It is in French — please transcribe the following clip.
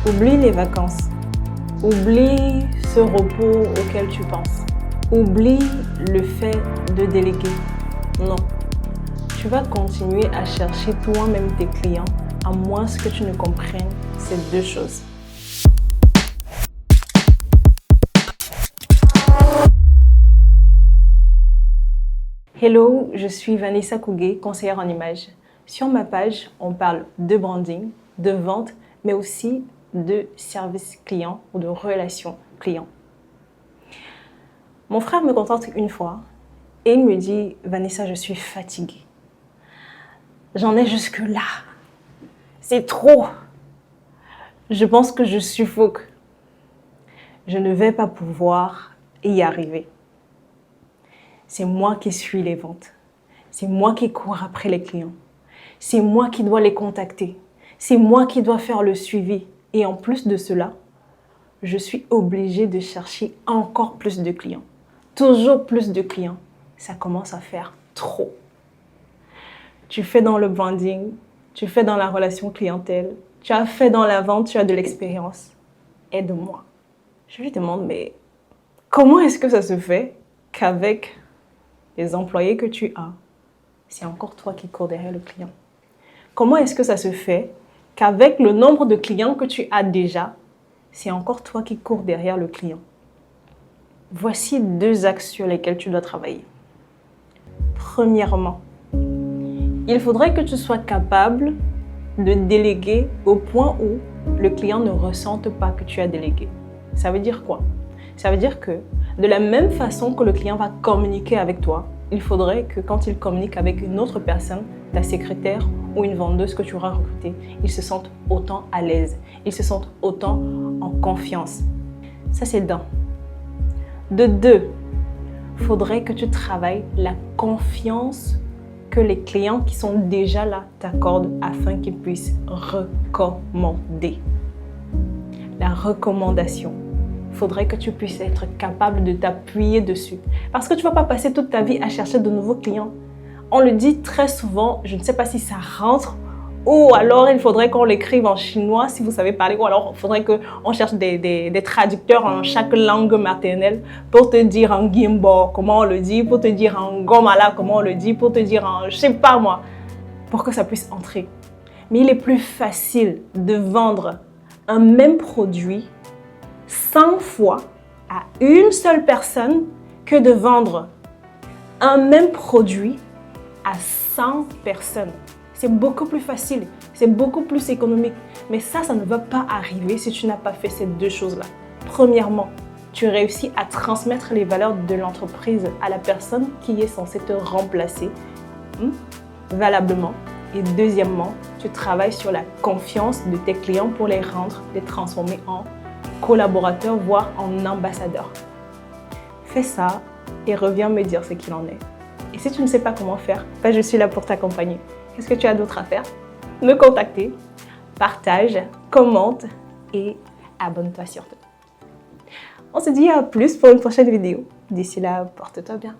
Oublie les vacances. Oublie ce repos auquel tu penses. Oublie le fait de déléguer. Non. Tu vas continuer à chercher toi-même tes clients à moins que tu ne comprennes ces deux choses. Hello, je suis Vanessa Kougué, conseillère en images. Sur ma page, on parle de branding, de vente, mais aussi de service client ou de relation client. Mon frère me contacte une fois et il me dit « Vanessa, je suis fatiguée. J'en ai jusque là. C'est trop. Je pense que je suffoque. Je ne vais pas pouvoir y arriver. C'est moi qui suis les ventes. C'est moi qui cours après les clients. C'est moi qui dois les contacter. C'est moi qui dois faire le suivi. Et en plus de cela, je suis obligée de chercher encore plus de clients. Toujours plus de clients. Ça commence à faire trop. Tu fais dans le branding, tu fais dans la relation clientèle, tu as fait dans la vente, tu as de l'expérience. Aide-moi. Je lui demande, mais comment est-ce que ça se fait qu'avec les employés que tu as, c'est encore toi qui cours derrière le client? Comment est-ce que ça se fait qu'avec le nombre de clients que tu as déjà, c'est encore toi qui cours derrière le client? Voici 2 axes sur lesquels tu dois travailler. Premièrement, il faudrait que tu sois capable de déléguer au point où le client ne ressente pas que tu as délégué. Ça veut dire quoi? Ça veut dire que de la même façon que le client va communiquer avec toi, il faudrait que quand il communique avec une autre personne, ta secrétaire ou une vendeuse que tu auras recrutée, ils se sentent autant à l'aise, ils se sentent autant en confiance. Ça, c'est d'un. De 2, il faudrait que tu travailles la confiance que les clients qui sont déjà là t'accordent afin qu'ils puissent recommander. La recommandation. Il faudrait que tu puisses être capable de t'appuyer dessus. Parce que tu ne vas pas passer toute ta vie à chercher de nouveaux clients. On le dit très souvent, je ne sais pas si ça rentre, ou alors il faudrait qu'on l'écrive en chinois si vous savez parler, ou alors il faudrait qu'on cherche des traducteurs en chaque langue maternelle pour te dire en Gimbo comment on le dit, pour te dire en Gomala comment on le dit, pour te dire en je sais pas moi, pour que ça puisse entrer. Mais il est plus facile de vendre un même produit 100 fois à une seule personne que de vendre un même produit à 100 personnes. C'est beaucoup plus facile, c'est beaucoup plus économique. Mais ça ne va pas arriver si tu n'as pas fait ces 2 choses-là. Premièrement, tu réussis à transmettre les valeurs de l'entreprise à la personne qui est censée te remplacer valablement. Et deuxièmement, tu travailles sur la confiance de tes clients pour les transformer en collaborateurs, voire en ambassadeurs. Fais ça et reviens me dire ce qu'il en est. Et si tu ne sais pas comment faire, je suis là pour t'accompagner. Qu'est-ce que tu as d'autre à faire? Me contacter, partage, commente et abonne-toi surtout. On se dit à plus pour une prochaine vidéo. D'ici là, porte-toi bien.